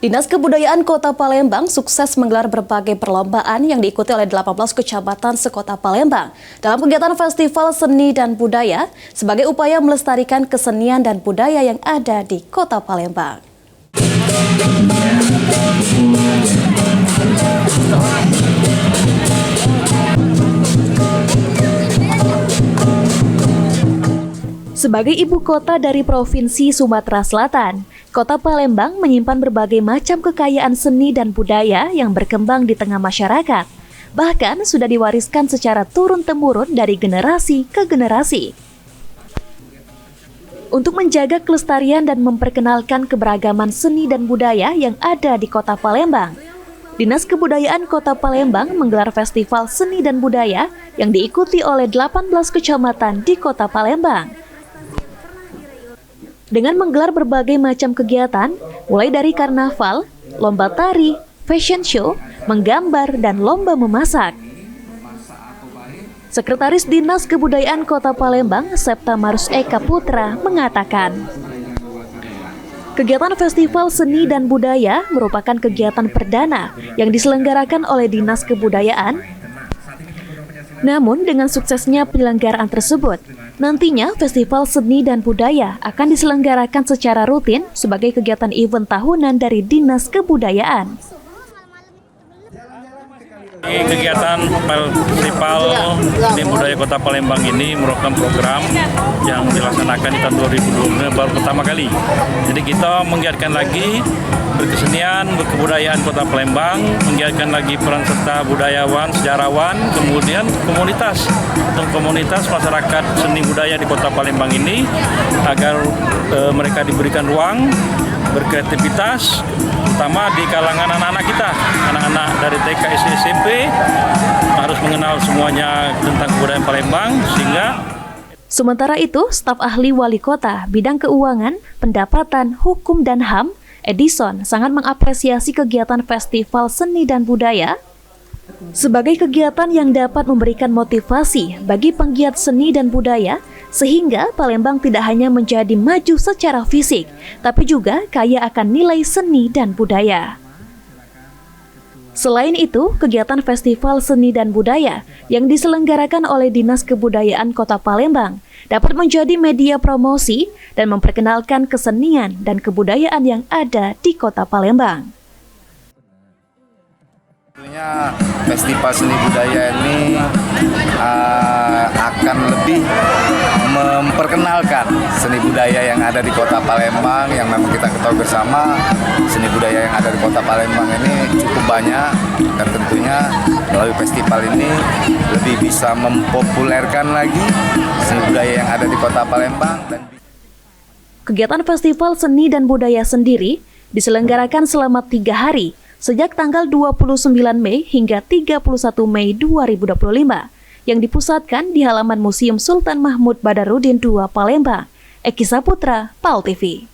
Dinas Kebudayaan Kota Palembang sukses menggelar berbagai perlombaan yang diikuti oleh 18 kecamatan sekota Palembang dalam kegiatan Festival Seni dan Budaya sebagai upaya melestarikan kesenian dan budaya yang ada di Kota Palembang. Sebagai ibu kota dari Provinsi Sumatera Selatan, Kota Palembang menyimpan berbagai macam kekayaan seni dan budaya yang berkembang di tengah masyarakat. Bahkan sudah diwariskan secara turun-temurun dari generasi ke generasi. Untuk menjaga kelestarian dan memperkenalkan keberagaman seni dan budaya yang ada di Kota Palembang, Dinas Kebudayaan Kota Palembang menggelar Festival Seni dan Budaya yang diikuti oleh 18 kecamatan di Kota Palembang. Dengan menggelar berbagai macam kegiatan, mulai dari karnaval, lomba tari, fashion show, menggambar, dan lomba memasak. Sekretaris Dinas Kebudayaan Kota Palembang, Septa Marus Eka Putra, mengatakan, kegiatan Festival Seni dan Budaya merupakan kegiatan perdana yang diselenggarakan oleh Dinas Kebudayaan. Namun, dengan suksesnya penyelenggaraan tersebut, nantinya Festival Seni dan Budaya akan diselenggarakan secara rutin sebagai kegiatan event tahunan dari Dinas Kebudayaan. Kegiatan Festival Seni Budaya Kota Palembang ini merupakan program yang dilaksanakan di tahun 2020 baru pertama kali. Jadi kita menggiatkan lagi berkesenian, berkebudayaan Kota Palembang, menggiatkan lagi peran serta budayawan, sejarawan, kemudian komunitas masyarakat seni budaya di Kota Palembang ini agar mereka diberikan ruang berkreativitas, terutama di kalangan anak-anak kita, anak-anak dari TK, SD, SMP harus mengenal semuanya tentang kebudayaan Palembang sehingga. Sementara itu, staf ahli wali kota bidang keuangan, pendapatan, hukum dan HAM, Edison sangat mengapresiasi kegiatan Festival Seni dan Budaya sebagai kegiatan yang dapat memberikan motivasi bagi penggiat seni dan budaya sehingga Palembang tidak hanya menjadi maju secara fisik, tapi juga kaya akan nilai seni dan budaya. Selain itu, kegiatan Festival Seni dan Budaya yang diselenggarakan oleh Dinas Kebudayaan Kota Palembang dapat menjadi media promosi dan memperkenalkan kesenian dan kebudayaan yang ada di Kota Palembang. Tentunya Festival Seni Budaya ini akan lebih memperkenalkan seni budaya yang ada di Kota Palembang, yang memang kita ketahui bersama seni budaya yang ada di Kota Palembang ini cukup banyak, dan tentunya melalui festival ini lebih bisa mempopulerkan lagi seni budaya yang ada di Kota Palembang. Kegiatan Festival Seni dan Budaya sendiri diselenggarakan selama 3 hari, sejak tanggal 29 Mei hingga 31 Mei 2025, yang dipusatkan di halaman Museum Sultan Mahmud Badarudin II Palembang. Eki Saputra, PAL TV.